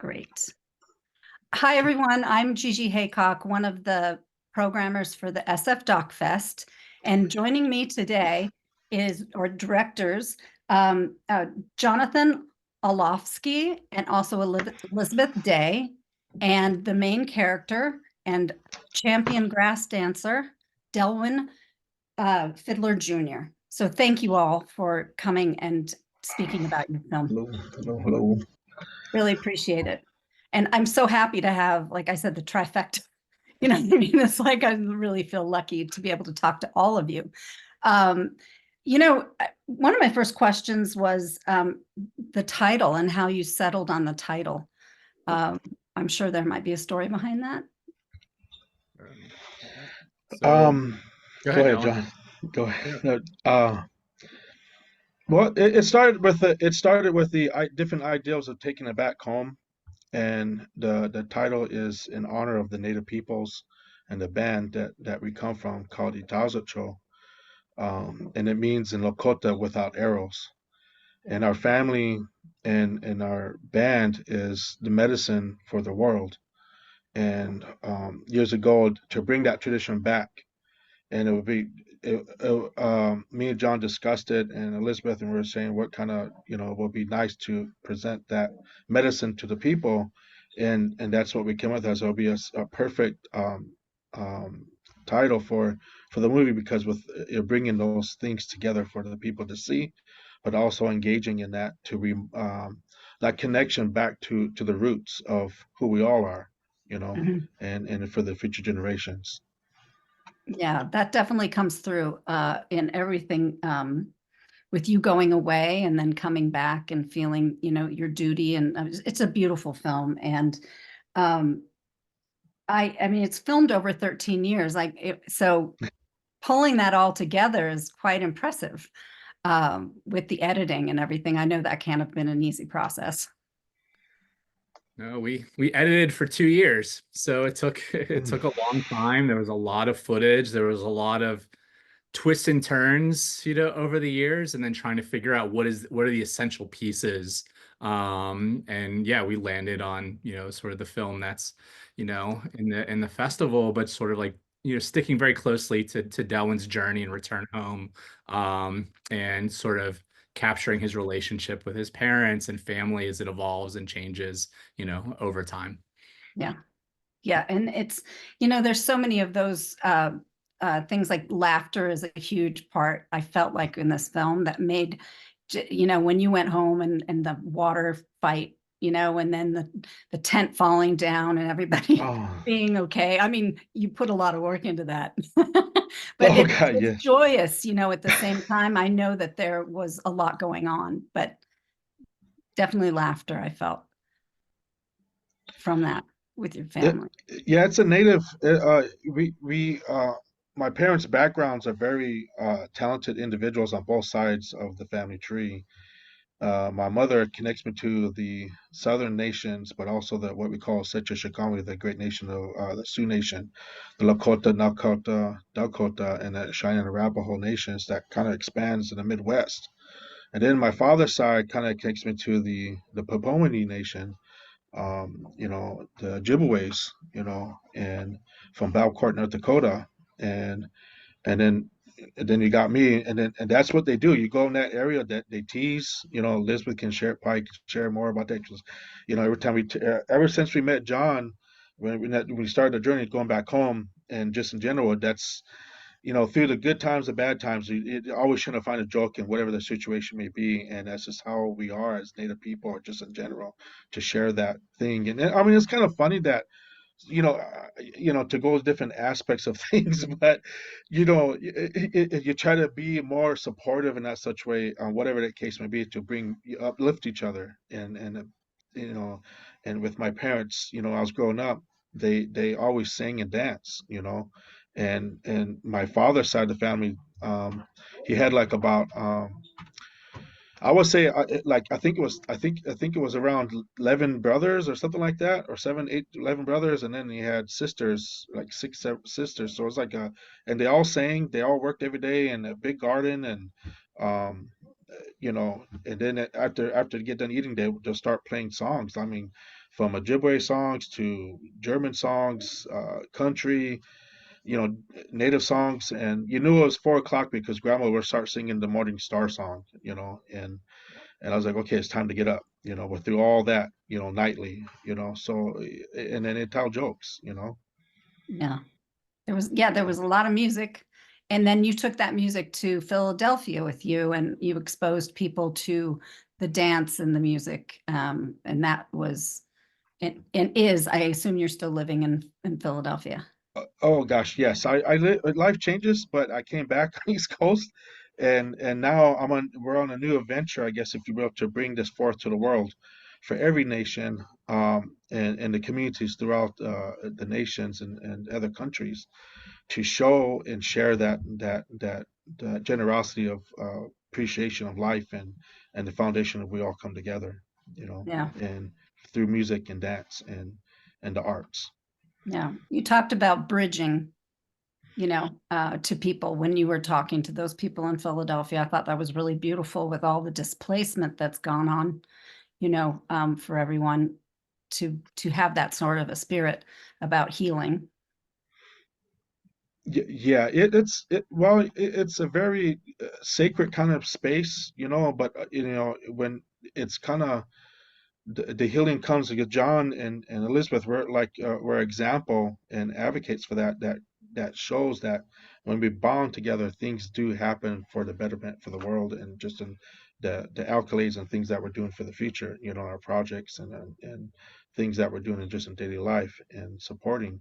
Great. Hi, everyone. I'm Gigi Haycock, one of the programmers for the SF Doc Fest. And joining me today is our directors, Jonathan Olofsky and also Elizabeth Day, and the main character and champion grass dancer, Delwyn Fiddler Jr. So thank you all for coming and speaking about your film. Hello, hello, hello. Really appreciate it. And I'm so happy to have, like I said, the trifecta. You know what I mean? It's like I really feel lucky to be able to talk to all of you. Um, One of my first questions was the title and how you settled on the title. I'm sure there might be a story behind that. So go Go ahead, ahead, Alan. John. Go ahead. Yeah. No, well, it started with the different ideals of taking it back home, and the title is in honor of the native peoples and the band that we come from called Itazocho, and it means in Lakota without arrows. And our family and our band is the medicine for the world. And years ago, to bring that tradition back, and it would be me and John discussed it, and Elizabeth, and we were saying what kind of would be nice to present that medicine to the people, and that's what we came up with. So it'll be a perfect um, title for the movie, because with bringing those things together for the people to see, but also engaging in that to that connection back to the roots of who we all are, Mhm. and for the future generations. Yeah, that definitely comes through in everything, with you going away and then coming back and feeling, your duty. And it's a beautiful film. And um, I mean, it's filmed over 13 years. So pulling that all together is quite impressive, with the editing and everything. I know that can't have been an easy process. No, we edited for 2 years, so it Mm. took a long time. There was a lot of footage. There was a lot of twists and turns, over the years, and then trying to figure out what are the essential pieces. And yeah, we landed on, sort of the film that's, in the festival, but sort of like, sticking very closely to Delwyn's journey and return home, and sort of capturing his relationship with his parents and family as it evolves and changes, over time. Yeah. Yeah. And it's, there's so many of those things, like laughter is a huge part, I felt like, in this film that made, when you went home and the water fight, and then the tent falling down and everybody Oh, being okay. I mean, you put a lot of work into that. But oh God, it's yes. joyous, at the same time. I know that there was a lot going on, but definitely laughter I felt from that with your Yeah, family. yeah, it's a native. My parents' backgrounds are very talented individuals on both sides of the family tree. My mother connects me to the southern nations, but also the what we call Secha the great nation of the Sioux Nation, the Lakota, Nakota, Dakota, and the Cheyenne and Arapaho nations that kind of expands in the Midwest. And then my father's side kind of connects me to the Popomani Nation, the Ojibways, and from Valcourt, North Dakota, and and then you got me, and that's what they do. You go in that area that they tease. Elizabeth can share, probably can share more about that. 'Cause, every time ever since we met John, when we started the journey going back home, and just in general, that's through the good times, the bad times, you always trying to find a joke in whatever the situation may be, and that's just how we are as Native people, or just in general, to share that thing. And I mean, it's kind of funny that to go with different aspects of things, but you try to be more supportive in that such way, whatever the case may be, to uplift each other, and you know, and with my parents, I was growing up, they always sang and danced, and my father's side of the family, he had like about I would say, like, I think it was around 11 brothers or something like that, or 7, 8, 11 brothers, and then he had sisters, like 6, 7 sisters. So it's like and they all sang, they all worked every day in a big garden, um, you know, and then after they get done eating, they'll start playing songs. I mean, from Ojibwe songs to German songs, country, you know, native songs, and you knew it was 4 o'clock because Grandma would start singing the Morning Star song, you know, and I was like, okay, it's time to get up. You know, we're through all that, you know, nightly, you know. So, and then they tell jokes, you know. Yeah. There was a lot of music. And then you took that music to Philadelphia with you and you exposed people to the dance and the music. And that was, and is, I assume you're still living in Philadelphia. Oh gosh, yes. Life changes, but I came back on East Coast, and now we're on a new adventure, I guess, if you will, to bring this forth to the world for every nation, and the communities throughout the nations and other countries to show and share that generosity of appreciation of life and the foundation of we all come together, you know, Yeah. and through music and dance and the arts. Yeah. You talked about bridging, to people when you were talking to those people in Philadelphia. I thought that was really beautiful with all the displacement that's gone on, for everyone to have that sort of a spirit about healing. Yeah, it's a very sacred kind of space, you know, but you know, when it's kind of the healing comes because John and Elizabeth were example and advocates for that shows that when we bond together, things do happen for the betterment for the world and just in the accolades and things that we're doing for the future, you know, our projects and things that we're doing in just in daily life and supporting,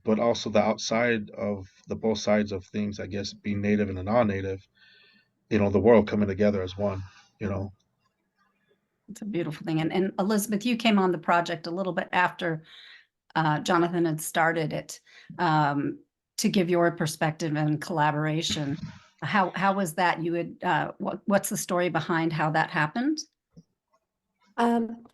but also the outside of the both sides of things, I guess, being native and a non-native, you know, the world coming together as one, you know. It's a beautiful thing. And Elizabeth, you came on the project a little bit after Jonathan had started it, to give your perspective and collaboration. How was that? You had what's the story behind how that happened? Um,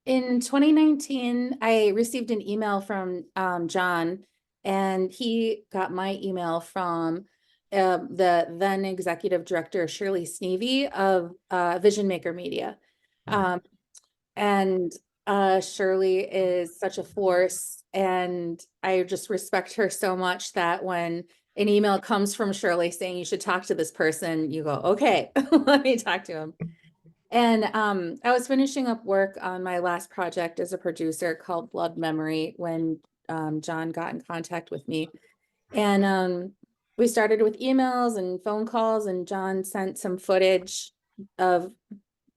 in 2019, I received an email from John, and he got my email from the then executive director, Shirley Sneevy of Vision Maker Media. And Shirley is such a force, and I just respect her so much that when an email comes from Shirley saying you should talk to this person, you go, okay, let me talk to him. And I was finishing up work on my last project as a producer called Blood Memory when John got in contact with me. And we started with emails and phone calls, and John sent some footage of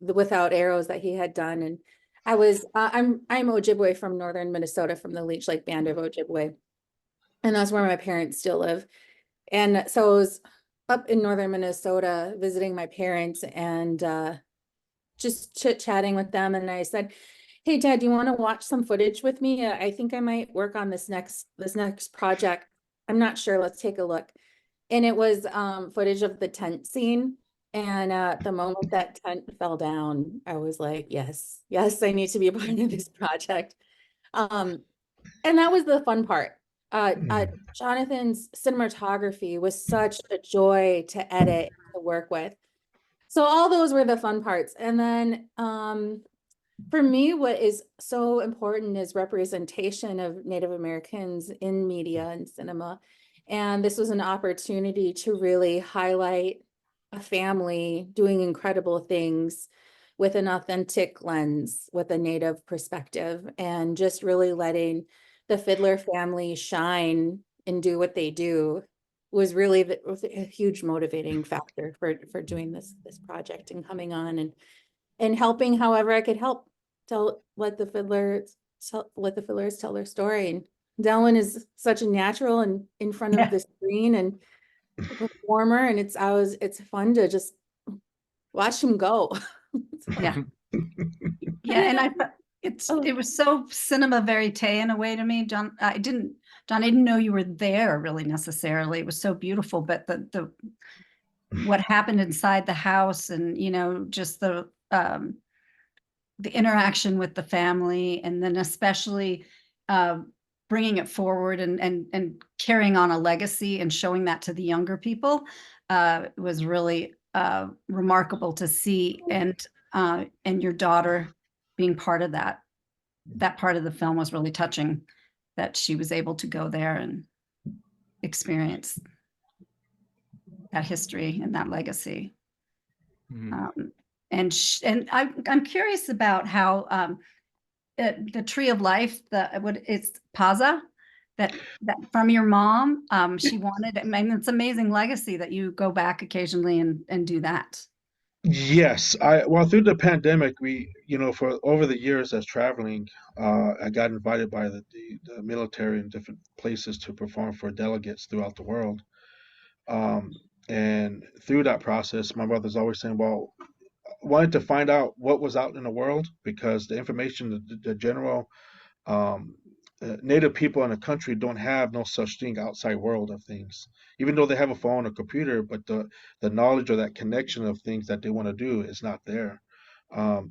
the Without Arrows that he had done. And I'm Ojibwe from northern Minnesota, from the Leech Lake Band of Ojibwe. And that's where my parents still live. And so I was up in northern Minnesota visiting my parents and just chit-chatting with them. And I said, hey, Dad, do you want to watch some footage with me? I think I might work on this next project. I'm not sure. Let's take a look. And it was footage of the tent scene. And the moment that tent fell down, I was like, yes, I need to be a part of this project. And that was the fun part. Jonathan's cinematography was such a joy to edit, to work with. So all those were the fun parts. And then for me, what is so important is representation of Native Americans in media and cinema. And this was an opportunity to really highlight a family doing incredible things with an authentic lens, with a Native perspective, and just really letting the Fiddler family shine and do what they do was really was a huge motivating factor for doing this project and coming on and helping however I could help let the Fiddlers tell their story. And Delwyn is such a natural and in front of the screen and a performer, and it's fun to just watch him go. Yeah. Yeah, and I thought it was so cinema verite in a way to me. John, I didn't know you were there really necessarily. It was so beautiful, but the what happened inside the house and just the interaction with the family, and then especially bringing it forward and carrying on a legacy and showing that to the younger people was really remarkable to see, and your daughter being part of that. That part of the film was really touching, that she was able to go there and experience that history and that legacy. Mhm. And I'm curious about how the Tree of Life, it's Paza, that from your mom, she wanted. I mean, it's amazing legacy that you go back occasionally and do that. Yes, well, through the pandemic, for over the years as traveling, I got invited by the military in different places to perform for delegates throughout the world. Um, and through that process, my mother's always saying, well, wanted to find out what was out in the world, because the information, the general um, native people in the country don't have no such thing outside world of things, even though they have a phone or computer, but the knowledge or that connection of things that they want to do is not there.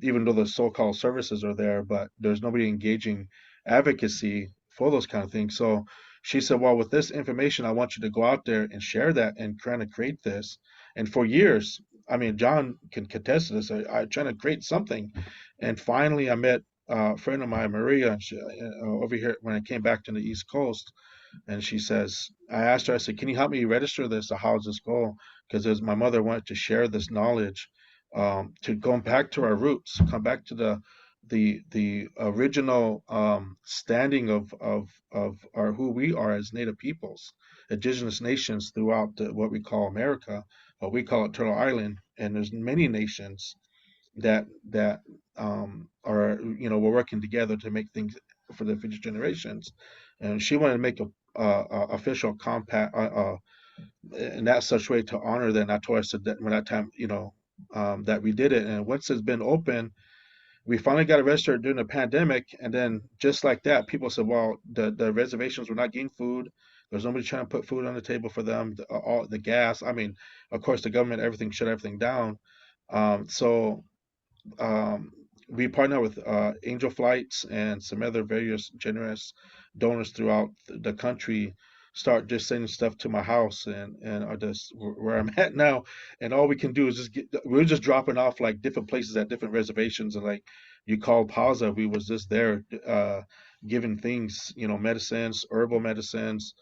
Even though the so-called services are there, but there's nobody engaging advocacy for those kind of things. So she said, well, with this information, I want you to go out there and share that and trying to create this. And for years, I mean, John can contest to this. I trying to create something, and finally, I met a friend of mine, Maria, and over here when I came back to the East Coast, and she says, I asked her, I said, can you help me register this? Or how does this go? Because my mother wanted to share this knowledge, to go back to our roots, come back to the original standing of our who we are as Native peoples, indigenous nations throughout what we call America, what we call it Turtle Island, and there's many nations that are we're working together to make things for the future generations. And she wanted to make a official compact in that such way to honor that. And I told her, I said that when that time that we did it, and once it's been open, we finally got it registered during the pandemic. And then just like that, people said, well, the reservations were not getting food. There's nobody trying to put food on the table for them. All the gas. I mean, of course, the government, everything shut everything down. So um, we partner with Angel Flights and some other various generous donors throughout the country. Start just sending stuff to my house, and are just where I'm at now. And all we can do is we're just dropping off like different places at different reservations. And like you called Paza, we was just there giving things, medicines, herbal medicines,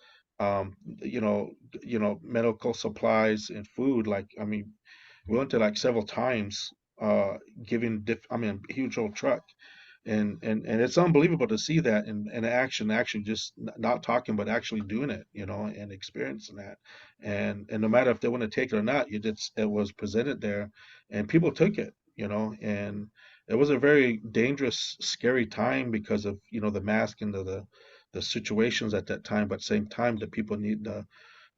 medical supplies and food. Like, I mean, we went to like several times, giving I mean, a huge old truck, and it's unbelievable to see that in action, actually just not talking, but actually doing it, and experiencing that. And no matter if they want to take it or not, it was presented there, and people took it, and it was a very dangerous, scary time because of, the mask and the situations at that time. But at the same time, the people need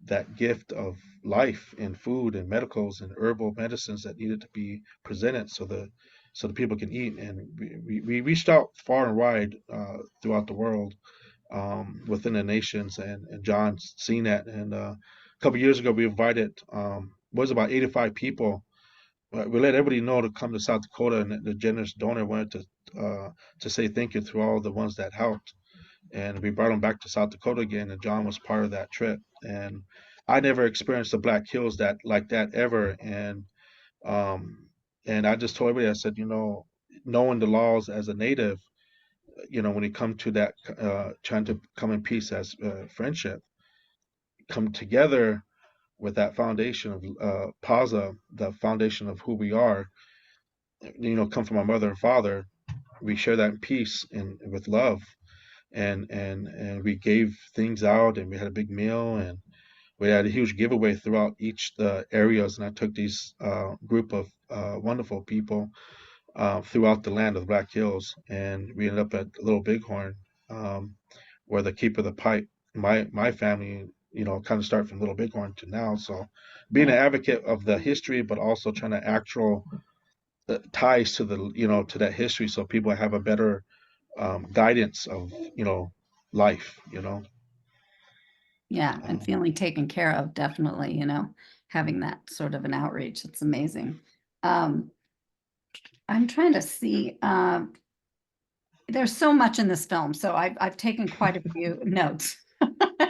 that gift of life and food and medicals and herbal medicines that needed to be presented so the people can eat. And we reached out far and wide throughout the world, within the nations, and John's seen that. And a couple years ago, we invited was about 85 people. We let everybody know to come to South Dakota, and the generous donor wanted to say thank you to all the ones that helped. And we brought him back to South Dakota again, and John was part of that trip. And I never experienced the Black Hills like that ever. Um, and I just told everybody, I said, knowing the laws as a native, when it come to that, trying to come in peace as friendship, come together with that foundation of Paza, the foundation of who we are, come from our mother and father. We share that in peace and with love, and we gave things out, and we had a big meal, and we had a huge giveaway throughout each the areas. And I took these group of wonderful people throughout the land of the Black Hills, and we ended up at Little Bighorn, where the keeper of the pipe, my family, kind of start from Little Bighorn to now. So being an advocate of the history, but also trying to actual ties to to that history, so people have a better guidance of life. Yeah, and Um, feeling taken care of, definitely, having that sort of an outreach. It's amazing. Um, I'm trying to see, there's so much in this film, so I've taken quite a few notes.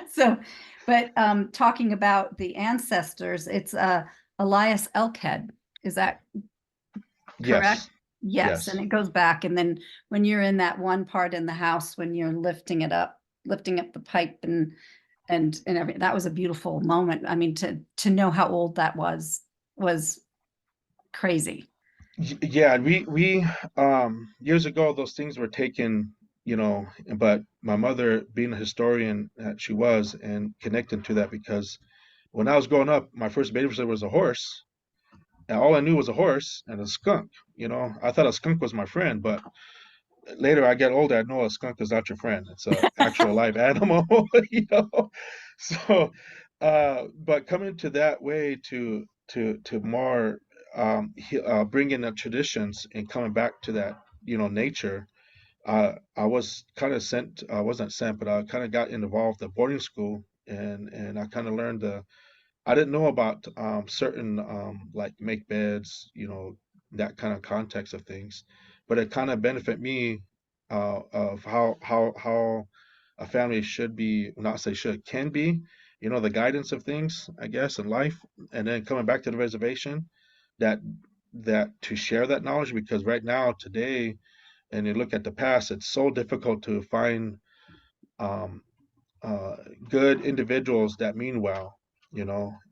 So, but talking about the ancestors, it's Elias Elkhead. Is that correct? Yes, Yes, and it goes back, and then when you're in that one part in the house, when you're lifting up the pipe and everything, that was a beautiful moment. I mean, to know how old that was crazy. Yeah, and we years ago those things were taken, but my mother being a historian that she was and connecting to that because when I was growing up, my first babysitter was a horse, and all I knew was a horse and a skunk. I thought a skunk was my friend, but later I get older, I know a skunk is not your friend. It's a actual live animal, you know. So, but coming to that way to more bringing the traditions and coming back to that, nature. I was kind of sent. I wasn't sent, but I kind of got involved at boarding school, and I kind of learned the. I didn't know about certain like make beds, that kind of context of things, but it kind of benefit me of how a family should be, not say should, can be, the guidance of things, I guess, in life, and then coming back to the reservation, that that to share that knowledge because right now today, and you look at the past, it's so difficult to find um, uh, good individuals that mean well,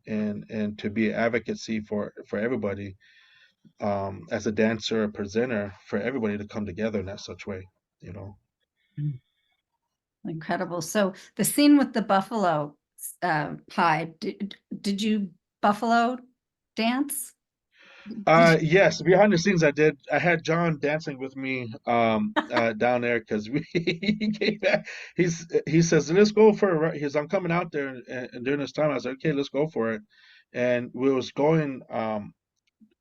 and to be advocacy for everybody, as a dancer, a presenter, for everybody to come together in that such way, you know. Incredible. So the scene with the buffalo hide, did you buffalo dance? Did you? Yes, behind the scenes, I did. I had John dancing with me down there because he came back. He says, "Let's go for a ride." I'm coming out there, and during this time, I was like, "Okay, let's go for it." And we was going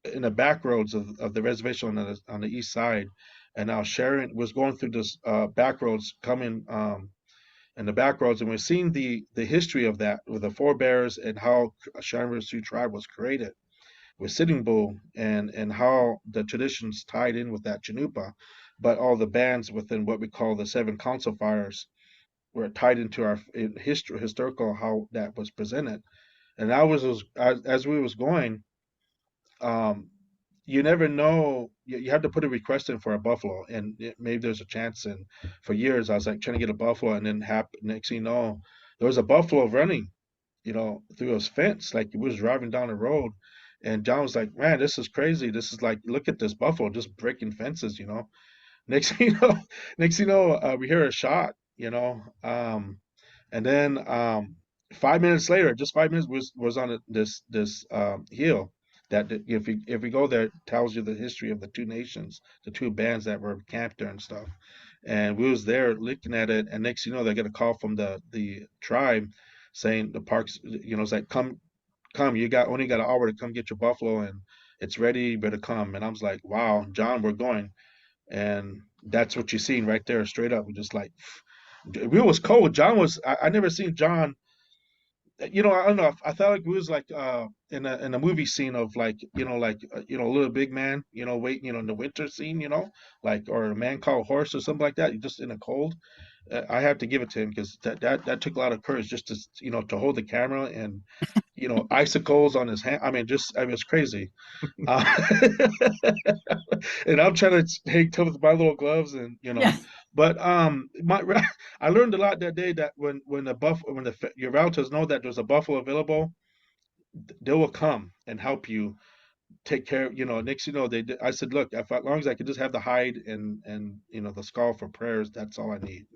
in the back roads of the reservation on the east side, and now Sharon was going through this back roads coming in the back roads, and we're seeing the history of that with the forebears and how Sharon Sioux tribe was created with Sitting Bull, and how the traditions tied in with that Chanupa, but all the bands within what we call the seven council fires were tied into our historical how that was presented. And as we was going, um, you never know. You have to put a request in for a buffalo, and maybe there's a chance. And for years, I was like trying to get a buffalo, and then next thing you know, there was a buffalo running, through his fence, like he was driving down the road. And John was like, "Man, this is crazy. This is like, look at this buffalo just breaking fences." Next thing you know, we hear a shot, and then 5 minutes later, just 5 minutes was on this hill that if we go there, it tells you the history of the two nations, the two bands that were camped there and stuff. And we was there looking at it, and next they get a call from the tribe saying the parks, it's like, come, you only got an hour to come get your buffalo, and it's ready, you better come. And I was like, wow, John, we're going. And that's what you seen right there, straight up. We just like, it was cold. John was, I never seen John, I don't know. I felt like we was like in a movie scene of like, a little big man, wait, in the winter scene, like, or a man called horse or something like that, just in the cold. I have to give it to him because that took a lot of courage just to, to hold the camera, and icicles on his hand. I mean, it was crazy. uh, and I'm trying to hang tough with my little gloves, and Yeah. but I learned a lot that day, that when your relatives know that there's a buffalo available, they will come and help you take care of, next, I said, look, if as long as I could just have the hide and the skull for prayers, that's all I need.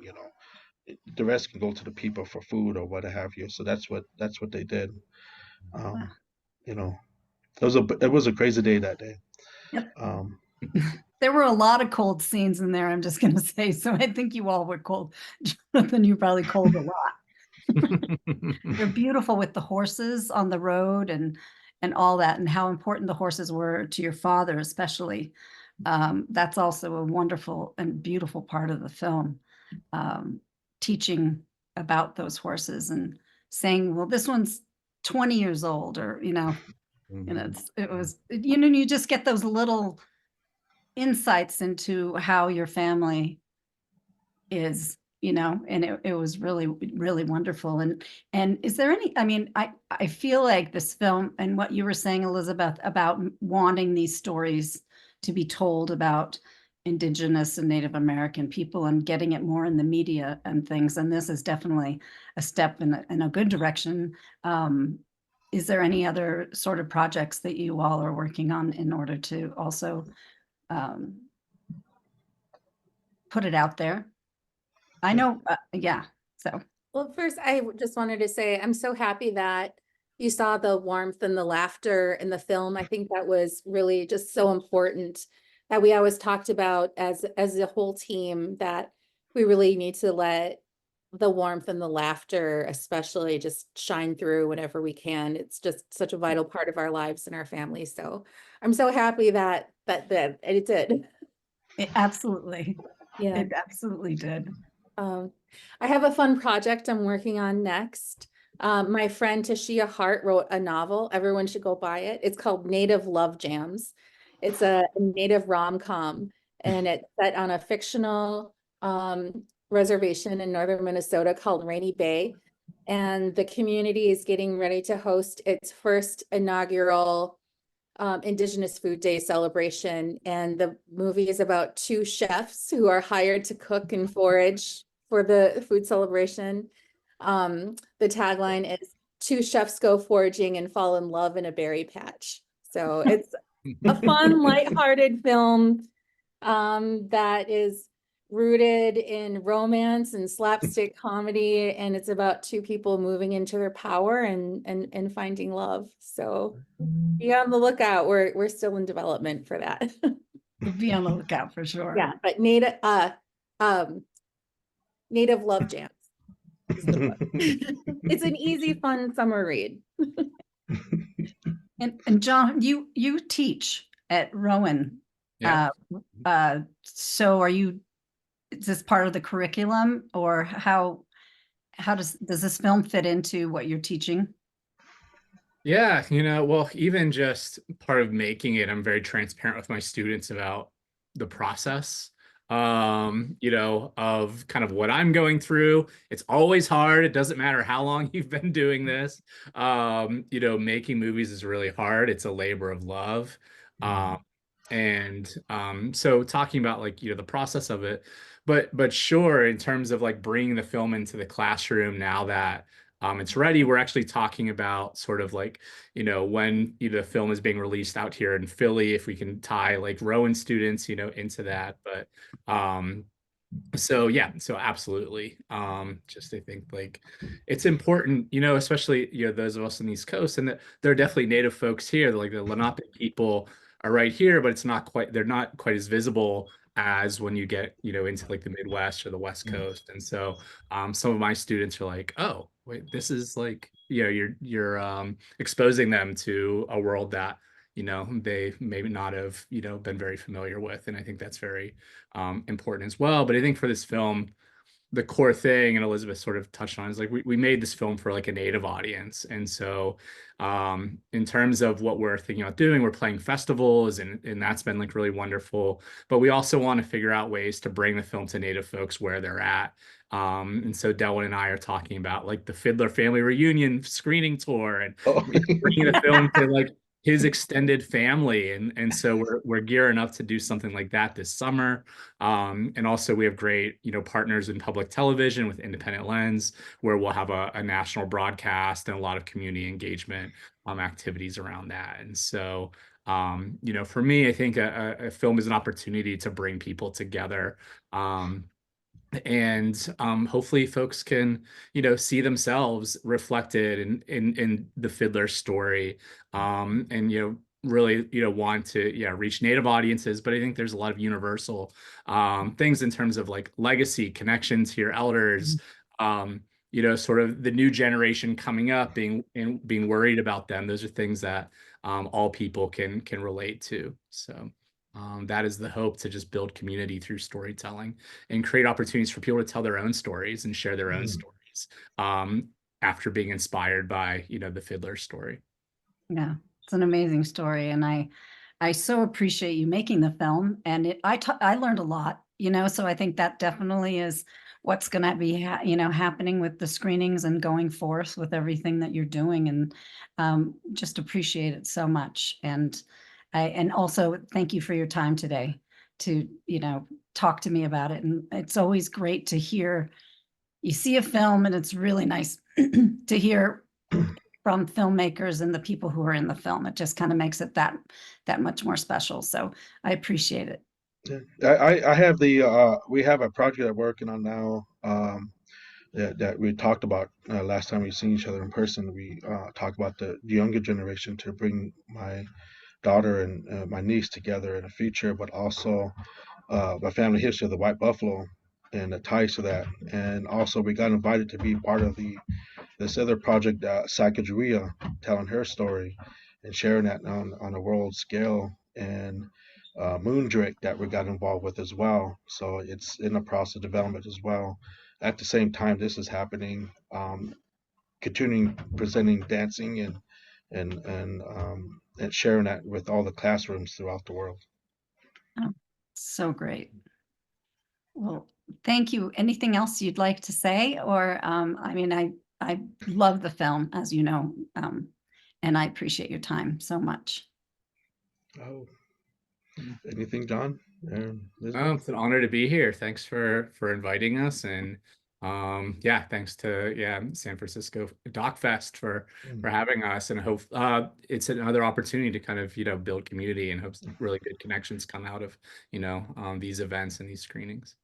The rest can go to the people for food or what have you. So that's what they did. Wow. You know, it was a crazy day that day. Yep. Um, There were a lot of cold scenes in there, I'm just going to say. So I think you all were cold. Jonathan, you probably cold a lot. They're beautiful with the horses on the road and all that, and how important the horses were to your father, especially. That's also a wonderful and beautiful part of the film, teaching about those horses and saying, well, this one's 20 years old, or, it was, you just get those little insights into how your family is you know, and it was really, really wonderful. And is there any, I mean, I feel like this film and what you were saying, Elizabeth, about wanting these stories to be told about Indigenous and Native American people and getting it more in the media and things. And this is definitely a step in a good direction. Is there any other sort of projects that you all are working on in order to also put it out there? I know, yeah, so. Well, first, just wanted to say, I'm so happy that you saw the warmth and the laughter in the film. I think that was really just so important, that we always talked about as a whole team, that we really need to let the warmth and the laughter especially just shine through whenever we can. It's just such a vital part of our lives and our families. So I'm so happy that it did. Absolutely. Yeah. It absolutely did. I have a fun project I'm working on next. My friend Tashia Hart wrote a novel. Everyone should go buy it. It's called Native Love Jams. It's a Native rom-com, and it's set on a fictional reservation in northern Minnesota called Rainy Bay. And the community is getting ready to host its first inaugural Indigenous Food Day celebration. And the movie is about two chefs who are hired to cook and forage for the food celebration. The tagline is "Two chefs go foraging and fall in love in a berry patch." So it's a fun, lighthearted film that is rooted in romance and slapstick comedy, and it's about two people moving into their power and finding love. So be on the lookout. We're still in development for that. Be on the lookout for sure. Yeah, but Native Love Jams is the book. It's an easy, fun summer read. And John, you teach at Rowan. Yeah. So is this part of the curriculum, or how does this film fit into what you're teaching? Yeah, well, even just part of making it, I'm very transparent with my students about the process, of kind of what I'm going through. It's always hard. It doesn't matter how long you've been doing this. Making movies is really hard. It's a labor of love. So talking about the process of it, but sure, in terms of like bringing the film into the classroom now that it's ready, we're actually talking about sort of like, when the film is being released out here in Philly, if we can tie like Rowan students, into that. But so yeah, so absolutely. Just I think like it's important, especially those of us on the East Coast, and that there are definitely Native folks here, like the Lenape people are right here, but they're not quite as visible as when you get into like the Midwest or the West Coast. And so some of my students are like, oh wait, this is like you're exposing them to a world that they maybe not have been very familiar with. And I think that's very important as well. But I think for this film, the core thing, and Elizabeth sort of touched on, is like we made this film for like a Native audience. And so in terms of what we're thinking about doing, we're playing festivals, and that's been like really wonderful. But we also want to figure out ways to bring the film to Native folks where they're at. And so Delwyn and I are talking about like the Fiddler Family Reunion screening tour, and bringing the film to like his extended family. And so we're gearing up to do something like that this summer. And also we have great, partners in public television with Independent Lens, where we'll have a national broadcast and a lot of community engagement activities around that. And so, for me, I think a film is an opportunity to bring people together. And hopefully folks can see themselves reflected in the Fiddler story, and really want to reach Native audiences. But I think there's a lot of universal things in terms of like legacy, connections to your elders, sort of the new generation coming up, being worried about them. Those are things that all people can relate to. So that is the hope, to just build community through storytelling and create opportunities for people to tell their own stories and share their own stories after being inspired by, the Fiddler story. Yeah, it's an amazing story. And I so appreciate you making the film. And I learned a lot you know, so I think that definitely is what's going to be, happening with the screenings and going forth with everything that you're doing, and just appreciate it so much. And also thank you for your time today to, talk to me about it. And it's always great to hear, you see a film and it's really nice to hear from filmmakers and the people who are in the film. It just kind of makes it that much more special. So I appreciate it. Yeah. I have we have a project I'm working on now, that we talked about last time we seen each other in person. We talked about the younger generation to bring my daughter and my niece together in a feature, but also my family history of the white buffalo and the ties to that. And also we got invited to be part of this other project, Sacagawea, telling her story and sharing that on a world scale, and Moondrake that we got involved with as well. So it's in the process of development as well. At the same time, this is happening, continuing presenting dancing and sharing that with all the classrooms throughout the world. Oh, so great. Well, thank you. Anything else you'd like to say? Or, I mean, I love the film, as you know, and I appreciate your time so much. Oh, anything, John? It's an honor to be here. Thanks for inviting us, and yeah, thanks to San Francisco Doc Fest for having us, and I hope it's another opportunity to kind of build community, and hope some really good connections come out of these events and these screenings.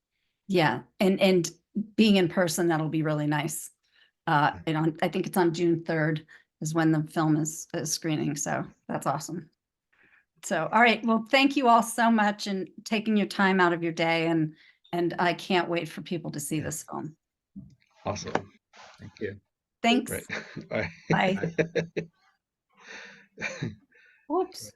Yeah, and being in person, that'll be really nice. I think it's on June 3rd is when the film is screening, so that's awesome. So, all right, well, thank you all so much and taking your time out of your day, and I can't wait for people to see this film. Awesome. Thank you. Thanks. Right. Bye. Oops.